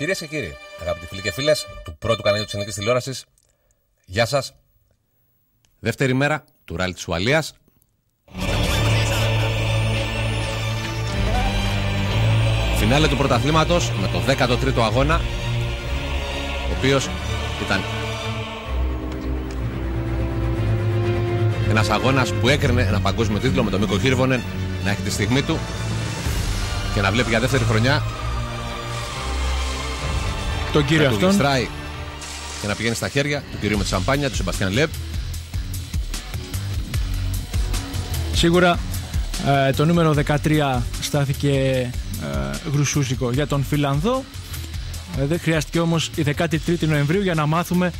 Κυρίες και κύριοι, αγαπητοί φίλοι και φίλες του πρώτου καναλιού της ελληνικής τηλεόρασης, γεια σας. Δεύτερη μέρα του ράλι της Ουαλίας. Φινάλε του πρωταθλήματος με το 13ο αγώνα, ο οποίος ήταν ένας αγώνας που έκρινε ένα παγκόσμιο τίτλο με τον Μίκο Χίρβονεν να έχει τη στιγμή του και να βλέπει για δεύτερη χρονιά τον κύριο να αυτόν του γλιστράει και να πηγαίνει στα χέρια του κυρίου με τη σαμπάνια, του Σεμπαστιάν Λεπ. Σίγουρα το νούμερο 13 στάθηκε γρουσούζικο για τον Φιλανδό. Δεν χρειάστηκε όμως η 13η Νοεμβρίου για να μάθουμε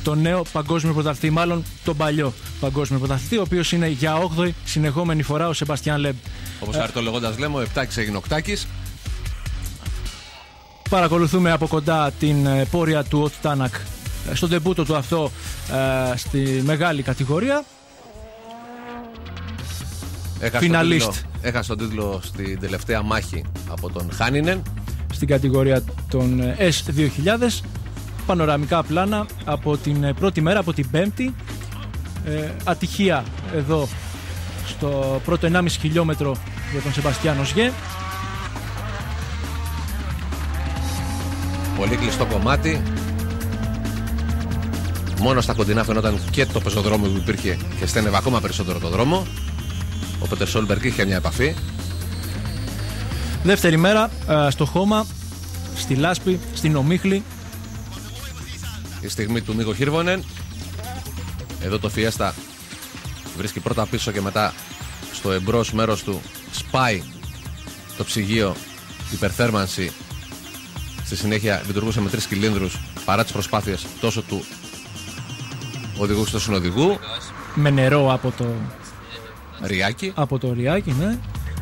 το νέο παγκόσμιο πρωταθλητή, μάλλον τον παλιό παγκόσμιο πρωταθλητή, ο οποίος είναι για 8η συνεχόμενη φορά ο Σεμπαστιάν Λεπ. Όπως χαριτολογώντας λέμε, ο Επτάκης έγινε Οκτάκης. Παρακολουθούμε από κοντά την πορεία του Οτ Τάνακ στον ντεμπούτο του αυτό στη μεγάλη κατηγορία. Έχασε τον τίτλο στην τελευταία μάχη από τον Χάνινεν. Στην κατηγορία των S2000. Πανοραμικά πλάνα από την πρώτη μέρα, από την Πέμπτη. Ατυχία εδώ στο πρώτο 1,5 χιλιόμετρο για τον Σεμπαστιάν Οζιέ. Πολύ κλειστό κομμάτι. Μόνο στα κοντινά φαινόταν και το πεζοδρόμιο που υπήρχε και στένευε ακόμα περισσότερο το δρόμο. Ο Πέτερ Σόλμπεργκ είχε μια επαφή. Δεύτερη μέρα στο χώμα, στη λάσπη, στην ομίχλη. Η στιγμή του Μίκο Χίρβονεν. Εδώ το Φιέστα βρίσκει πρώτα πίσω και μετά στο εμπρός μέρος του σπάει το ψυγείο, υπερθέρμανση. Στη συνέχεια λειτουργούσε με 3 κυλίνδρους παρά τις προσπάθειες τόσο του οδηγού στο συνοδηγού. Με νερό από το Ριάκι. Από το Ριάκι, ναι.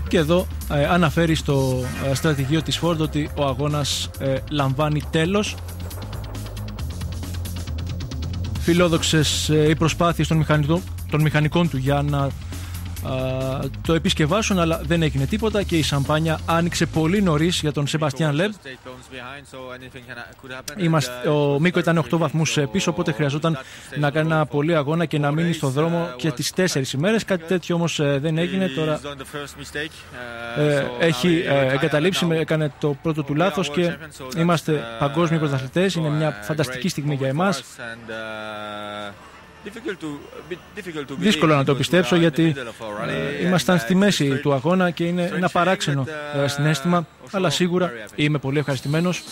Και εδώ αναφέρει στο στρατηγείο της Ford ότι ο αγώνας λαμβάνει τέλος. Φιλόδοξες οι προσπάθειες των μηχανικών του για να το επισκευάσουν, αλλά δεν έγινε τίποτα και η σαμπάνια άνοιξε πολύ νωρίς για τον Σεμπαστιάν Λεπ. Ο Μίκο ήταν 8 βαθμούς πίσω, οπότε χρειαζόταν να κάνει ένα πολύ αγώνα και να μείνει στο δρόμο και τις 4 ημέρες. Κάτι τέτοιο όμως δεν έγινε. Τώρα έχει εγκαταλείψει, έκανε το πρώτο του λάθος και είμαστε παγκόσμιοι πρωταθλητές. Είναι μια φανταστική στιγμή για εμάς. Δύσκολο να το πιστέψω, γιατί ήμασταν στη μέση του αγώνα και είναι ένα παράξενο συναίσθημα, αλλά σίγουρα είμαι πολύ ευχαριστημένος,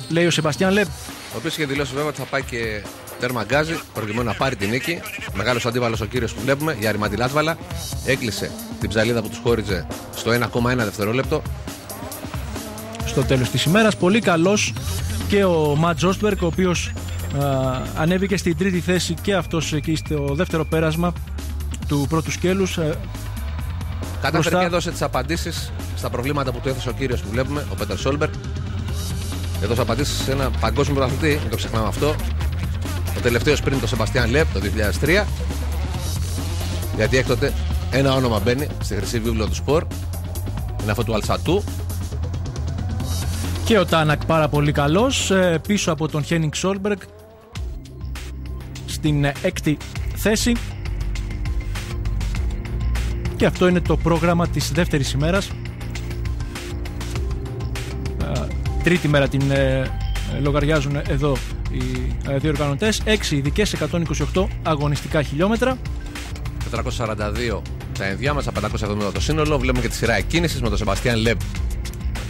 λέει ο Σεμπαστιάν Λεπ, ο οποίος είχε δηλώσει βέβαια ότι θα πάει και τέρμα γκάζι προκειμένου να πάρει την νίκη. Μεγάλος αντίβαλος ο κύριος που βλέπουμε, για Αριμάντι Λάτβαλα. Έκλεισε την ψαλίδα που τους χώριζε στο 1,1 δευτερόλεπτο στο τέλος της ημέρας. Πολύ καλός και ο Ματ Ζόστμπεργκ, ο οποίος ανέβηκε στην τρίτη θέση και αυτός εκεί στο δεύτερο πέρασμα του πρώτου σκέλους. Κατάφερε και έδωσε τις απαντήσεις στα προβλήματα που του έθεσε ο κύριος που βλέπουμε, ο Πέτερ Σόλμπεργκ. Έδωσε απαντήσεις σε ένα παγκόσμιο πρωταθλητή, μην το ξεχνάμε αυτό. Ο τελευταίος πριν το Σεμπαστιάν Λεπ το 2003. Γιατί έκτοτε ένα όνομα μπαίνει στη χρυσή βίβλο του σπορ. Είναι αυτό του Αλσατού. Και ο Τάνακ πάρα πολύ καλός, πίσω από τον Χένινγκ Σόλμπεργκ στην 6η θέση. Και αυτό είναι το πρόγραμμα της δεύτερης ημέρας. Τρίτη μέρα την λογαριάζουν εδώ οι διοργανωτές. 6 ειδικές, 128 αγωνιστικά χιλιόμετρα. 442 τα ενδιάμεσα, 570 το σύνολο. Βλέπουμε και τη σειρά εκκίνησης με τον Σεμπαστιάν Λεπ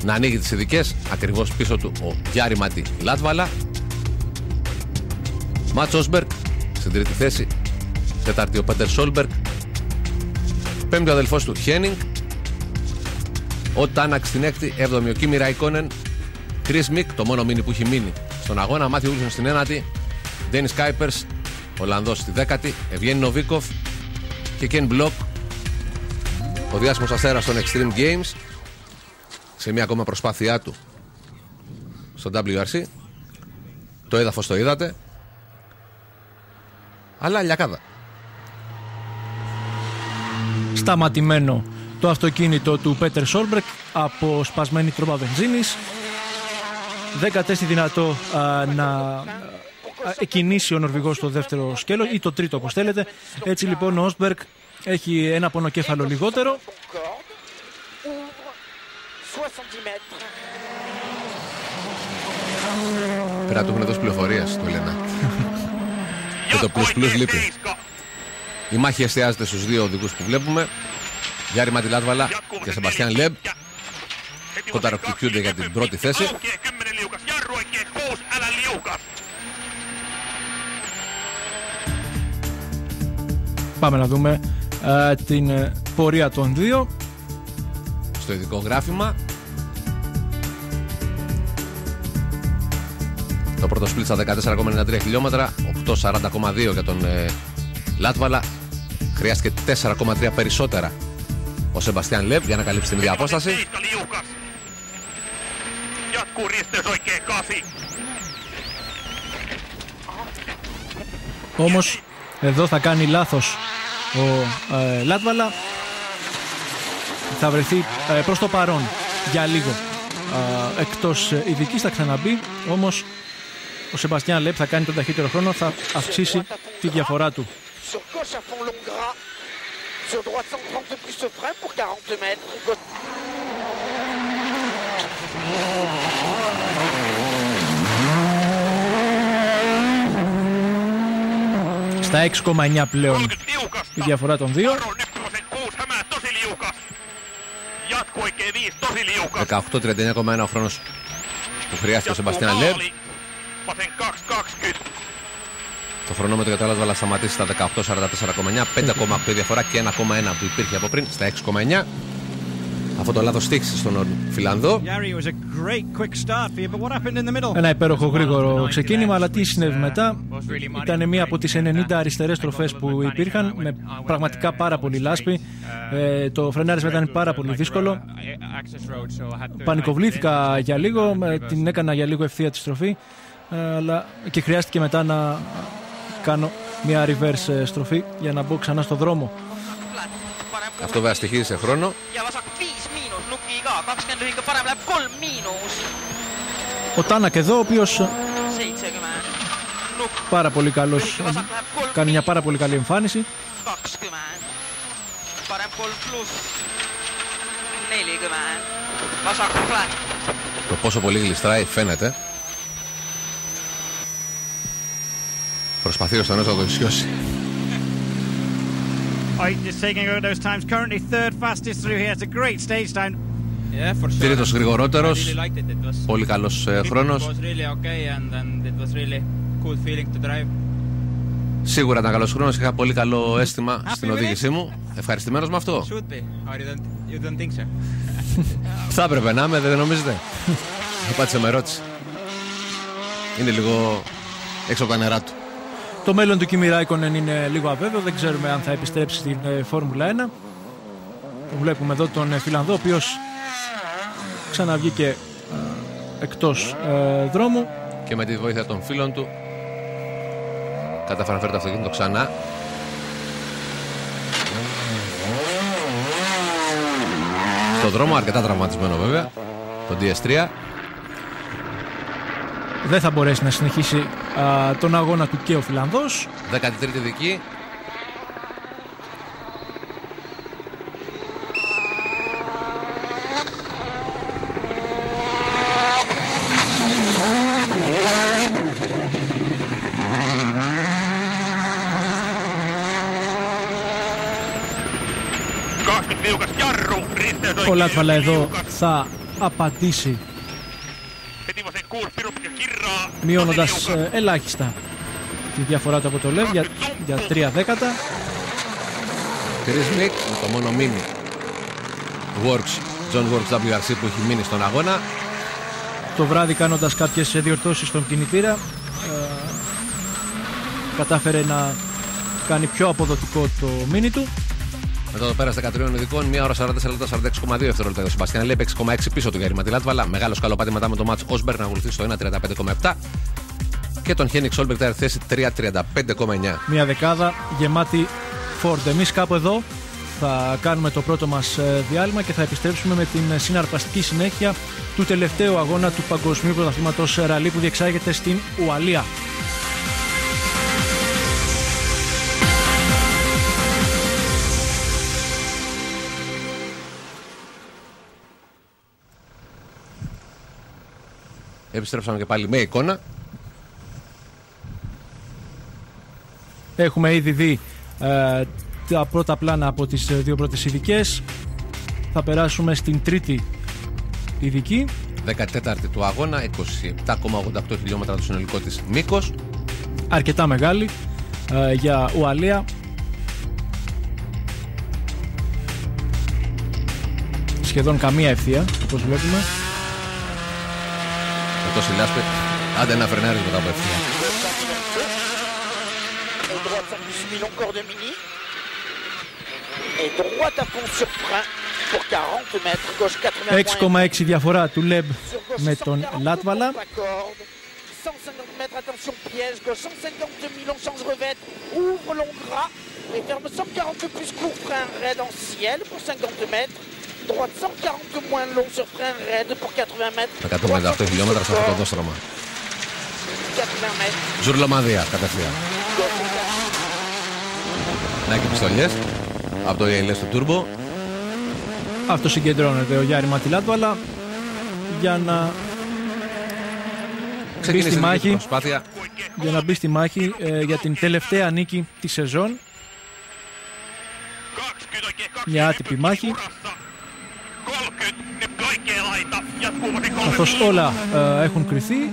να ανοίγει τις ειδικές, ακριβώς πίσω του ο Γιάρι Λάτβαλα. Ματ Ζόστμπεργκ στην τρίτη θέση, τέταρτη ο Πέτερ Σόλμπεργκ, πέμπτη ο αδελφός του Χένινγκ, ο Τάνακ στην έκτη, 7η ο Κίμι Ράικονεν, Κρίς Μικ, το μόνο μίνι που έχει μείνει στον αγώνα, Μάθιου Βίλσον στην ένατη, Ντένις Κάιπερς, Ολλανδός στη 10η, Ευγένι Νοβίκοφ και Κεν Μπλοκ, ο διάσημος αστέρας των Extreme Games, σε μια ακόμα προσπάθειά του στο WRC. Το έδαφος το είδατε, αλλά λιακάδα. δεν κατέστη δυνατό να κινήσει ο Νορβηγός το δεύτερο σκέλος ή το τρίτο όπως θέλετε. Έτσι λοιπόν ο Όσμπεργκ έχει ένα πονοκέφαλο λιγότερο. Πρέπει να του έχουν δώσει πληροφορίες, το λένε. Και το plus λείπει. Η μάχη εστιάζεται στους δύο οδηγούς που βλέπουμε, Γιάρη Λάτβαλα και Σεμπαστιάν Λεμπ. Κονταροκυπιούνται για την πρώτη θέση. Πάμε να δούμε την πορεία των δύο. Στο ειδικό γράφημα. Το πρώτο σπλίτ στα 14,93 χιλιόμετρα, 8,40,2 για τον Λάτβαλα. Χρειάστηκε 4,3 περισσότερα ο Σεμπαστιάν Λεμπ για να καλύψει την ίδια απόσταση. Όμως εδώ θα κάνει λάθος ο Λάτβαλα. Θα βρεθεί προς το παρόν για λίγο εκτός ειδικής, θα ξαναμπεί. Όμως ο Σεμπαστιάν Λεμπ θα κάνει τον ταχύτερο χρόνο, θα αυξήσει τη διαφορά του. Στα 6,9 πλέον η διαφορά των δύο. 18,39,1 ο χρόνος που χρειάστηκε ο Σεμπαστιάν Λεμπ. Το χρονόμετρο για το Λάτβαλα σταματήσει στα 18,44,9, 5,8 διαφορά και 1,1 που υπήρχε από πριν στα 6,9. Αυτό το λάθος στήχησε στον Φιλανδό. Ένα υπέροχο γρήγορο ξεκίνημα, αλλά τι συνέβη μετά? Ήταν μία από τις 90 αριστερές στροφές που υπήρχαν, με πραγματικά πάρα πολύ λάσπη. Το φρενάρισμα ήταν πάρα πολύ δύσκολο. Πανικοβλήθηκα για λίγο, την έκανα για λίγο ευθεία τη στροφή, αλλά και χρειάστηκε μετά να κάνω μια reverse στροφή για να μπω ξανά στο δρόμο. Αυτό βέβαια στοιχίζει σε χρόνο. Ο Τάνακ εδώ, ο οποίος πάρα πολύ καλός, κάνει μια πάρα πολύ καλή εμφάνιση. Το πόσο πολύ γλιστράει φαίνεται. Προσπαθεί ο Στανός να το ισιώσει. Τρίτος γρηγορότερος, πολύ καλός χρόνος. Σίγουρα ήταν καλός χρόνος, είχα πολύ καλό αίσθημα στην οδήγησή μου. Ευχαριστημένος με αυτό. Θα έπρεπε να είμαι, δεν νομίζετε? Πάτησε με ερώτηση. Είναι λίγο έξω από τα νερά του. Το μέλλον του Κίμι Ράικονεν είναι λίγο αβέβαιο, δεν ξέρουμε αν θα επιστρέψει στην Φόρμουλα 1. Βλέπουμε εδώ τον Φιλανδό, ο οποίος ξαναβγήκε εκτός δρόμου. Και με τη βοήθεια των φίλων του κατάφερε να φέρει το αυτοκίνητο ξανά. Στο δρόμο, αρκετά τραυματισμένο βέβαια, το DS3. Δεν θα μπορέσει να συνεχίσει τον αγώνα του και ο Φιλανδός. 13η δική. Ο Λάτβαλα εδώ θα απαντήσει μειώνοντας ελάχιστα τη διαφορά του από το Λεβ για 3 δέκατα. Κρισμικ με το μόνο μίνι Works, John Works WRC που έχει μείνει στον αγώνα. Το βράδυ, κάνοντας κάποιες διορθώσεις στον κινητήρα, κατάφερε να κάνει πιο αποδοτικό το μίνι του. Μετά το πέρασε 13 ειδικών, 1 ώρα 44 λεπτά 46,2 δευτερόλεπτα για τον Σεμπαστιάν Λεμπ, 6,6 πίσω του Γιάρη Λάτβαλα. Μεγάλο σκαλοπάτι μετά με το μάτς Όσμπεργκ να ακολουθεί στο 1,35,7 και τον Χένικ Σόλμπεργκ θα θέση 3,35,9. Μια δεκάδα γεμάτη Ford. Εμείς κάπου εδώ θα κάνουμε το πρώτο μας διάλειμμα και θα επιστρέψουμε με την συναρπαστική συνέχεια του τελευταίου αγώνα του Παγκοσμίου Πρωταθλήματος Ραλί που διεξάγεται στην Ουαλία. Επιστρέψαμε και πάλι με εικόνα. Έχουμε ήδη δει τα πρώτα πλάνα από τις δύο πρώτες ειδικές. Θα περάσουμε στην τρίτη ειδική. 14η του αγώνα, 27,88 χιλιόμετρα το συνολικό της μήκος. Αρκετά μεγάλη για Ουαλία. Σχεδόν καμία ευθεία, όπως βλέπουμε. Με τόση λάσπη, άντε να φρενάρεις μετά από ευθεία. Encore de Mini et droite à fond sur frein pour 40 mètres, gauche 80 6,6 διαφορά του Λεμπ με τον Λάτβαλα. 150 mètres, attention piège, gauche 150 000, on change revette, ouvre long gras et ferme 140 plus court, frein raide en ciel pour 50 mètres, droite 140 moins long sur frein raide pour 80 mètres. 158 χιλιόμετρα σε αυτό το δόστρωμα. 80 mètres. Ζουρλομαδία κατευθείαν. Να και πιστολιές από το ELS του Turbo. Αυτό συγκεντρώνεται ο Γιάρη Ματιλάτβαλα για να μπει στη μάχη, για την τελευταία νίκη της σεζόν. Μια άτυπη μάχη, καθώς όλα έχουν κριθεί.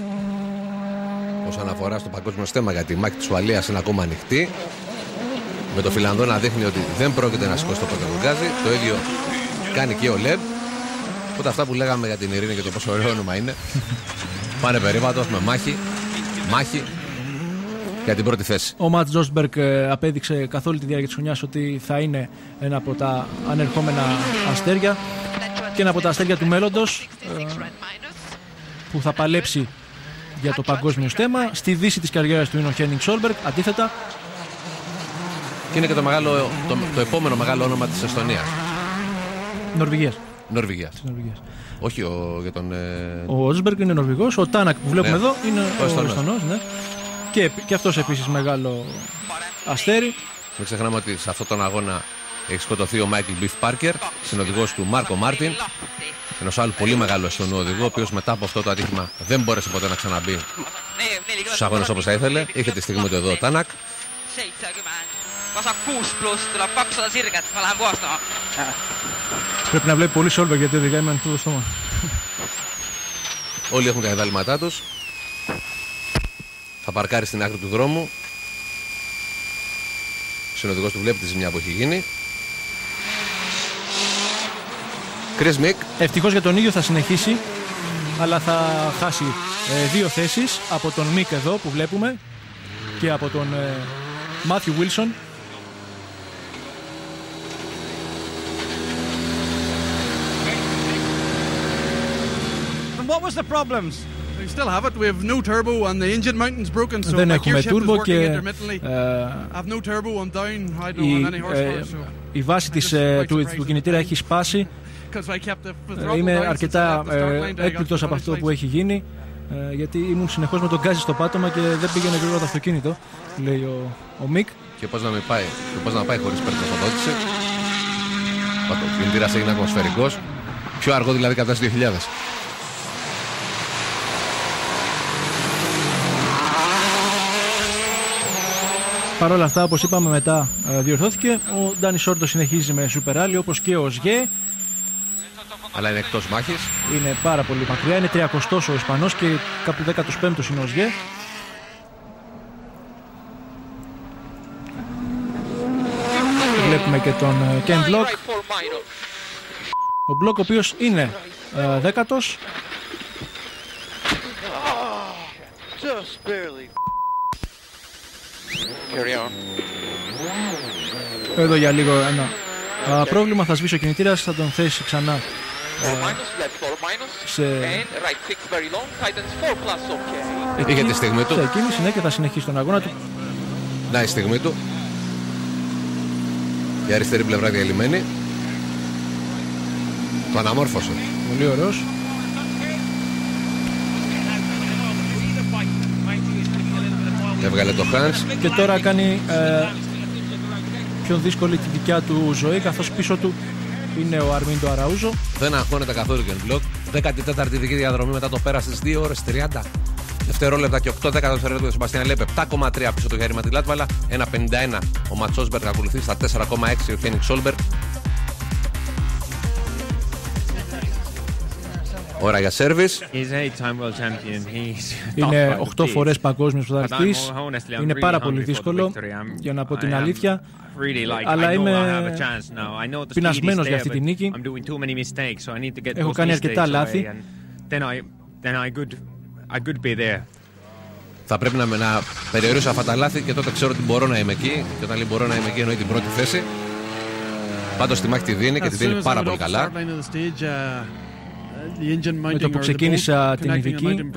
Όσον αφορά στο παγκόσμιο στέμα, γιατί η μάχη της Ουαλίας είναι ακόμα ανοιχτή, με το Φιλανδό να δείχνει ότι δεν πρόκειται να σηκώσει το πρωτοβουλγάζι. Το ίδιο κάνει και ο Λεμπ. Οπότε αυτά που λέγαμε για την ειρήνη και το πόσο ωραίο όνομα είναι, πάνε περίπατο, έχουμε μάχη για την πρώτη θέση. Ο Ματ Ζόστμπεργκ απέδειξε καθ' όλη τη διάρκεια της χρονιάς ότι θα είναι ένα από τα ανερχόμενα αστέρια και ένα από τα αστέρια του μέλλοντος που θα παλέψει για το παγκόσμιο στέμα. Στη δύση της καριέρας του είναι ο Χένινγκ Σόλμπεργκ, αντίθετα. Και είναι και το επόμενο μεγάλο όνομα της Εστονίας. Νορβηγίας. Όχι για τον... Ο Ζόστμπεργκ είναι Νορβηγός, ο Τάνακ που βλέπουμε εδώ είναι ο Εστονός. Ναι. Και αυτός επίσης μεγάλο αστέρι. Μην ξεχνάμε ότι σε αυτόν τον αγώνα έχει σκοτωθεί ο Μάικλ Μπιφ Πάρκερ, συνοδηγός του Μάρκο Μάρτιν, ενός άλλου πολύ μεγάλου Εστονού οδηγού, ο οποίος μετά από αυτό το ατύχημα δεν μπόρεσε ποτέ να ξαναμπεί στους αγώνες όπως θα ήθελε. Είχε τη στιγμή του εδώ ο Τάνακ. Πρέπει να βλέπει πολύ Σόλμπεργκ γιατί οδηγάει με ανοιχτό το στόμα. Όλοι έχουν τα εδάλματά τους. Θα παρκάρει στην άκρη του δρόμου. Ο συνοδηγός του βλέπει τη ζημιά που έχει γίνει. Chris Mick. Ευτυχώς για τον ίδιο θα συνεχίσει, αλλά θα χάσει δύο θέσεις από τον Mick εδώ που βλέπουμε και από τον Μάθιου Βίλσον. What was the problems? We still have it. We have no turbo and the engine mounting's broken, so δεν my έχουμε gear shift is turbo working και intermittently. I have no turbo, I'm down. I don't have any horsepower. Η βάση του κινητήρα έχει σπάσει. Είμαι αρκετά έκπληκτος από αυτό που έχει γίνει, γιατί ήμουν συνεχώς με τον γκάζι στο πάτωμα και δεν πήγαινε γρήγορα το αυτοκίνητο, λέει ο Μικ. Και πώς να μην πάει, χωρίς περιτροφοδότηση. Ο κινητήρας έγινε ατμοσφαιρικός. Πιο αργό δηλαδή κατά τις 2000. Παρ' όλα αυτά, όπως είπαμε, μετά διορθώθηκε. Ο Ντάνι Σόρντο συνεχίζει με Super Rally, όπως και ο Σγέ. Αλλά είναι εκτός μάχης. Είναι πάρα πολύ μακριά. Είναι 30ος ο Ισπανός και κάπου 15ος είναι ο Σγέ. Βλέπουμε και τον Ken Block. Ο Block ο οποίος είναι 10ος. Εδώ για λίγο ένα πρόβλημα. Θα σβήσει ο κινητήρας, θα τον θέσει ξανά Είχε τη στιγμή του. Σε εκκίνηση, ναι, και θα συνεχίσει τον αγώνα του. Να η στιγμή του. Η αριστερή πλευρά διαλυμένη. Το αναμόρφωσε. Πολύ ωραίος. Έβγαλε το Χάνς. Και τώρα κάνει πιο δύσκολη τη δικιά του ζωή, καθώς πίσω του είναι ο Αρμίντο Αραούζο. Δεν αγχώνεται καθόλου και μπλοκ. 14η δική διαδρομή μετά το πέρας στις 2 ώρες 30 δευτερόλεπτα και 8 δευτερόλεπτα του Σεμπαστιάν Λέπ. 7,3 πίσω το Γιάρη Ματιλάτβαλα. 1,51 ο Ματ Σόσμπεργκ ακολουθεί στα 4,6 ο Χένικ Σόλμπεργκ. Ώρα για σέρβις. Είναι 8 φορές παγκόσμιος πρωταθλητής. Είναι πάρα πολύ δύσκολο, για να πω την αλήθεια. Αλλά είμαι πεινασμένος για αυτή τη νίκη. Έχω κάνει αρκετά λάθη. Θα πρέπει να περιορίσω αυτά τα λάθη και τότε ξέρω ότι μπορώ να είμαι εκεί. Και όταν λέει μπορώ να είμαι εκεί εννοεί την πρώτη θέση. Πάντως τη μάχη τη δίνει και τη δίνει πάρα πολύ καλά. Με το που ξεκίνησα την ειδική,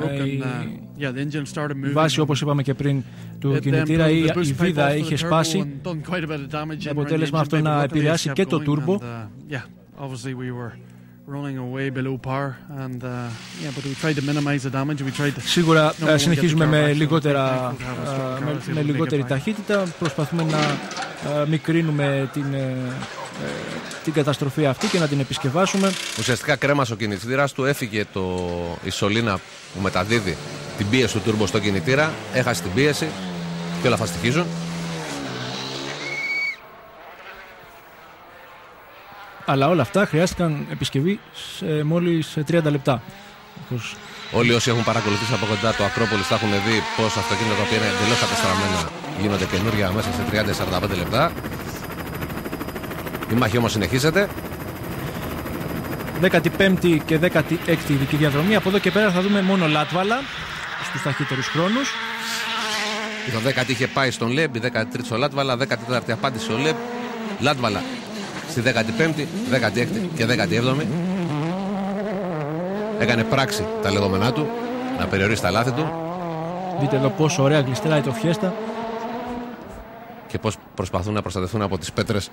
η βάση, όπως είπαμε και πριν, του κινητήρα, η βίδα είχε σπάσει, με αποτέλεσμα αυτό να επηρεάσει και το τούρμπο. Σίγουρα συνεχίζουμε με λιγότερη ταχύτητα. Προσπαθούμε να μικρύνουμε την καταστροφή αυτή και να την επισκευάσουμε. Ουσιαστικά κρέμασε ο κινητήρας του, έφυγε η σωλήνα που μεταδίδει την πίεση του τούρμπο στο κινητήρα, έχασε την πίεση και όλα θα στοιχίζουν. Αλλά όλα αυτά χρειάστηκαν επισκευή σε μόλις 30 λεπτά. Όλοι όσοι έχουν παρακολουθήσει από κοντά το Ακρόπολης θα έχουν δει πως αυτοκίνητα τα οποία είναι εντελώς κατεστραμμένα γίνονται καινούργια μέσα σε 30-45 λεπτά. Η μάχη όμως συνεχίζεται. 15η και 16η ειδική διαδρομή. Από εδώ και πέρα θα δούμε μόνο Λάτβαλα στους ταχύτερους χρόνους. Το 10η είχε πάει στον Λεμπ, η 13η στο Λάτβαλα, 14η απάντησε ο Λεμπ. Λάτβαλα στη 15η, 16η και 17η. Έκανε πράξη τα λεγόμενά του, να περιορίσει τα λάθη του. Δείτε εδώ πόσο ωραία γλιστράει το Φιέστα. Και πώς προσπαθούν να προστατευτούν από τις πέτρες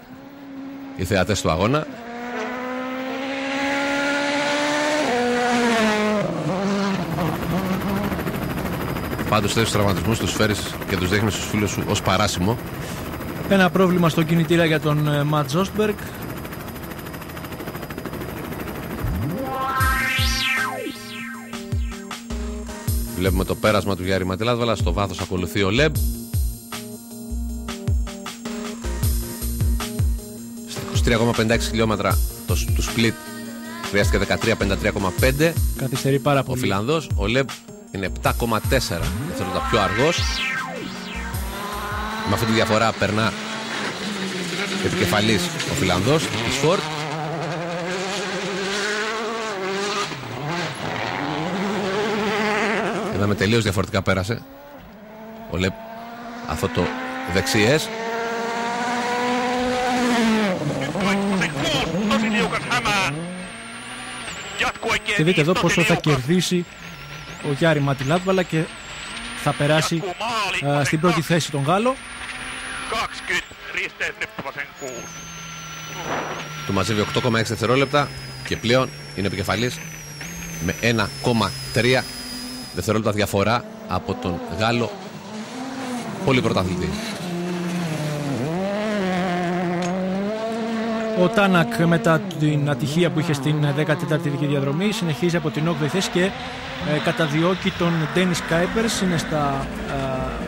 οι θεατές του αγώνα. Πάντως τέτοιους τραυματισμούς τους φέρεις και τους δείχνεις στους φίλους σου ως παράσημο. Ένα πρόβλημα στο κινητήρα για τον Ματ Σόσμπεργκ. Βλέπουμε το πέρασμα του Γιάρη Ματιλάτβαλα. Στο βάθος ακολουθεί ο Λεμπ. Στα 23,56 χιλιόμετρα του split χρειάστηκε 13,53,5. Καθυστερεί πάρα πολύ ο Φιλανδός. Ο Λεμπ είναι 7,4 δευτερόλεπτα πιο αργός. Με αυτή τη διαφορά περνά επικεφαλής ο Φιλανδός της Ford. Είδαμε τελείως διαφορετικά πέρασε ο Λεμπ αυτό το δεξιές. Και δείτε εδώ πόσο θα κερδίσει ο Γιάρη Ματιλάτβαλα και θα περάσει στην πρώτη θέση τον Γάλλο. Του μαζεύει 8,6 δευτερόλεπτα και πλέον είναι επικεφαλής με 1,3 δευτερόλεπτα διαφορά από τον Γάλλο πολύ πρωταθλητή. Ο Τάνακ, μετά την ατυχία που είχε στην 14η δική διαδρομή, συνεχίζει από την 8η θέση και καταδιώκει τον Ντένις Κάιπερς. Είναι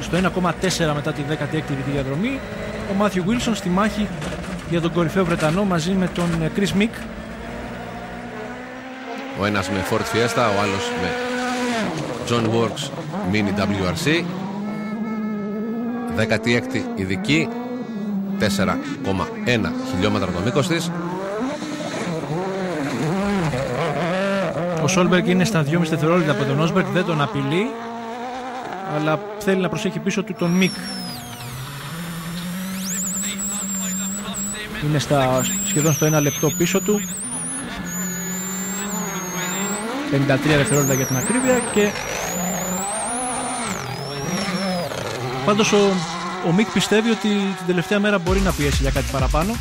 στο 1,4 μετά τη 16η δική διαδρομή. Ο Μάθιου Βίλσον στη μάχη για τον κορυφαίο Βρετανό μαζί με τον Κρίς Μικ. Ο ένας με Ford Fiesta, ο άλλος με John Works Mini WRC. 16η ειδική, 4,1 χιλιόμετρα το μήκος της. Ο Σόλμπεργκ είναι στα 2,5 δευτερόλεπτα από τον Όσμπεργκ, δεν τον απειλεί, αλλά θέλει να προσέχει πίσω του τον Μικ. Είναι σχεδόν στο 1 λεπτό πίσω του. 53 δευτερόλεπτα για την ακρίβεια. Και πάντως ο Μικ πιστεύει ότι την τελευταία μέρα μπορεί να πιέσει για κάτι παραπάνω.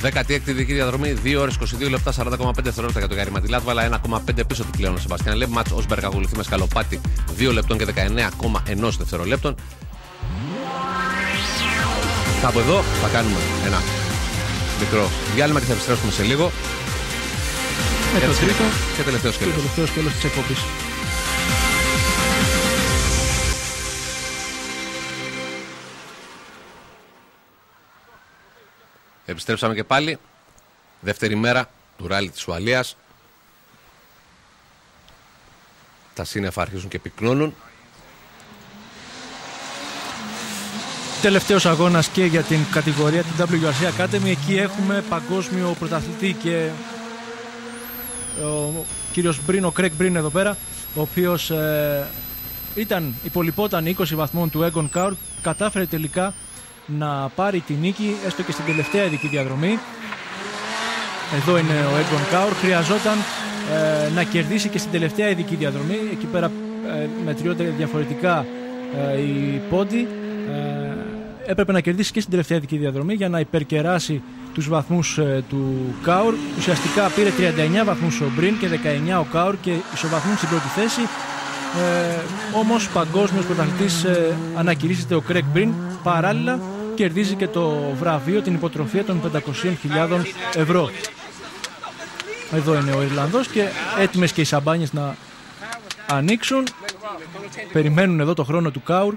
16η ειδική διαδρομή, 2 ώρες 22 λεπτά 40,5 δευτερόλεπτα για τον Γιάρη Μαντιλάτβαλα, 1,5 πίσω του πλέον ο Σεμπαστιάν Λεμπ. Μάτς Όσμπεργκ ακολουθεί με σκαλοπάτι 2 λεπτών και 19,1 δευτερολέπτων. Κάπου εδώ θα κάνουμε ένα μικρό διάλειμμα και θα επιστρέψουμε σε λίγο. Με το τρίτο και τελευταίο σκέλος της εκπομπής. Επιστρέψαμε και πάλι. Δεύτερη μέρα του ράλι της Ουαλίας. Τα σύννεφα αρχίζουν και πυκνώνουν. Τελευταίος αγώνας και για την κατηγορία του WRC Academy. Εκεί έχουμε παγκόσμιο πρωταθλητή και ο κύριος Μπριν, ο Κρέγκ Μπριν εδώ πέρα, ο οποίος υπολοιπόταν 20 βαθμών του Egon Kaur, κατάφερε τελικά να πάρει τη νίκη έστω και στην τελευταία ειδική διαδρομή. Εδώ είναι ο Egon Kaur. Χρειαζόταν να κερδίσει και στην τελευταία ειδική διαδρομή. Εκεί πέρα μετριώνται διαφορετικά οι πόντοι. Έπρεπε να κερδίσει και στην τελευταία ειδική διαδρομή για να υπερκεράσει τους βαθμούς του Kaur. Ουσιαστικά πήρε 39 βαθμούς ο Μπριν και 19 ο Kaur και ισοβαθμούν στην πρώτη θέση. Όμως παγκόσμιος πρωταθλητής ανακηρύσσεται ο Κρέγκ Μπριν. Παράλληλα κερδίζει και το βραβείο, την υποτροφία των 500.000 ευρώ. Εδώ είναι ο Ιρλανδός και έτοιμες και οι σαμπάνιες να ανοίξουν. Περιμένουν εδώ το χρόνο του Kaur.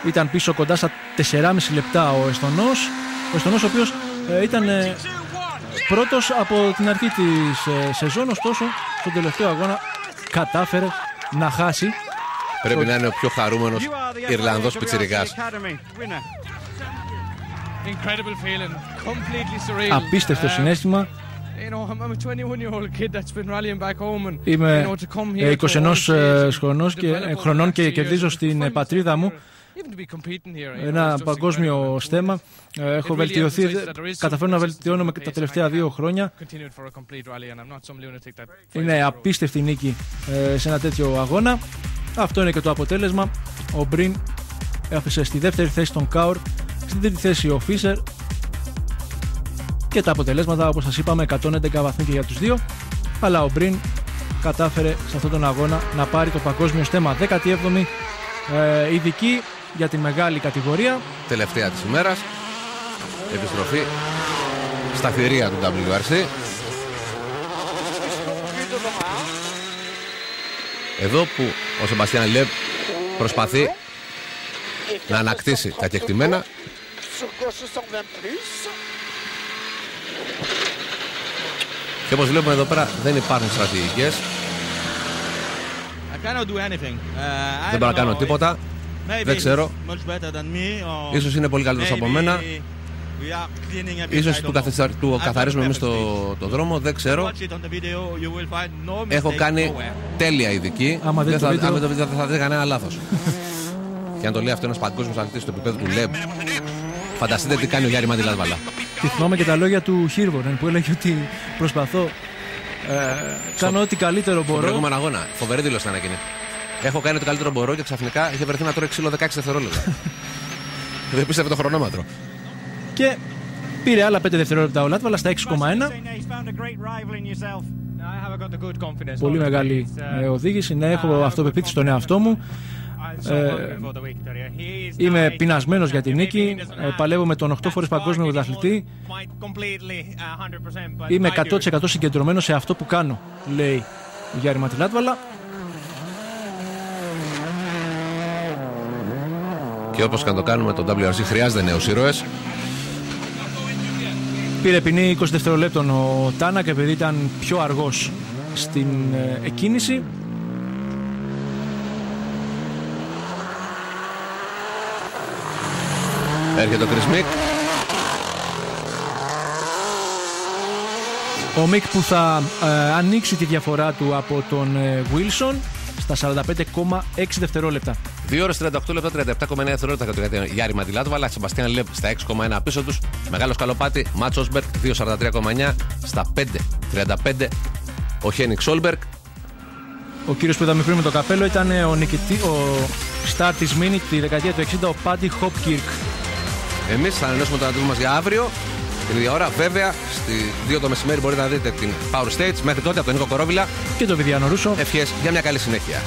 Ήταν πίσω κοντά στα 4,5 λεπτά ο Εστονός. Ο Εστονός ο οποίος ήταν πρώτος από την αρχή της σεζόν, ωστόσο στον τελευταίο αγώνα κατάφερε να χάσει. Πρέπει να είναι ο πιο χαρούμενος Ιρλανδός πιτσιρικάς. Απίστευτο συναίσθημα. Είμαι 21 χρονών και κερδίζω στην πατρίδα μου ένα παγκόσμιο στέμα. Έχω βελτιωθεί, καταφέρω να βελτιώνομαι τα τελευταία 2 χρόνια. Είναι απίστευτη νίκη σε ένα τέτοιο αγώνα. Αυτό είναι και το αποτέλεσμα. Ο Μπριν άφησε στη δεύτερη θέση τον Kaur, στην τρίτη θέση ο Φίσερ. Και τα αποτελέσματα, όπως σας είπαμε, 111 βαθμοί και για τους δύο. Αλλά ο Μπριν κατάφερε σε αυτόν τον αγώνα να πάρει το παγκόσμιο στέμα. 17η ειδική για τη μεγάλη κατηγορία. Τελευταία της ημέρας. Επιστροφή στα θηρία του WRC. Εδώ που ο Σεμπαστιάν Λεμπ προσπαθεί να ανακτήσει τα κεκτημένα. Και όπως βλέπουμε εδώ πέρα δεν υπάρχουν στρατηγικές. Δεν μπορώ να κάνω τίποτα. Δεν ξέρω. Ίσως είναι πολύ καλύτερος από μένα. Ίσως του καθαρίζουμε εμείς το δρόμο. Δεν ξέρω. Έχω κάνει τέλεια ειδική. Δεν θα δει κανένα λάθος. Και αν το λέει αυτό ένας παγκόσμιος αθλητής στο επίπεδο του Λεμπ, φανταστείτε τι κάνει ο Γιάρη Μαντιλάτβαλα. Και θυμάμαι και τα λόγια του Χίρβορεν που έλεγε ότι προσπαθώ. Κάνω ό,τι καλύτερο μπορώ. Στον προηγούμενο αγώνα. Φοβερή δήλωση ήταν εκείνη. Έχω κάνει ό,τι καλύτερο μπορώ και ξαφνικά είχε βρεθεί να τρώει ξύλο 16 δευτερόλεπτα. Δεν πίστευε το χρονόμετρο. Και πήρε άλλα 5 δευτερόλεπτα ο Λάτβαλα στα 6,1. Πολύ μεγάλη οδήγηση. Ναι, έχω αυτοπεποίθηση στον εαυτό μου. Είμαι πεινασμένος για την νίκη. Παλεύω με τον 8 φορές παγκόσμιο πρωταθλητή. Είμαι 100% συγκεντρωμένος σε αυτό που κάνω, λέει ο Γιάρη Μαντιλάτβαλα. Και όπως και να το κάνουμε, το WRC χρειάζεται νέους ήρωες. Πήρε ποινή 20 δευτερολέπτων ο Τάνακ επειδή ήταν πιο αργός στην εκκίνηση. Έρχεται ο Chris Mick. Ο Μικ που θα ανοίξει τη διαφορά του από τον Wilson στα 45,6 δευτερόλεπτα. 2 ώρες 38 λεπτά, 37,9 δευτερόλεπτα για τον Γιάρη Μαντιλάτβαλα. Σεμπαστιάν Λεμπ στα 6,1 πίσω τους. Μεγάλο σκαλοπάτι. Μάτς Όσμπεργκ 2,43,9 στα 5,35. Ο Χένικ Σόλμπεργκ. Ο κύριος που είδαμε πριν με το καπέλο ήταν ο στάρ της Μίνι τη δεκαετία του 60, ο Πάντι Χόπκιρκ. Εμείς θα ανανεώσουμε το ραντεβού μας για αύριο την ίδια ώρα. Βέβαια, στις 2 το μεσημέρι μπορείτε να δείτε την Power Stage. Μέχρι τότε από τον Νίκο Κορόβιλα και τον Βιδιάνο Ρούσο. Ευχές για μια καλή συνέχεια.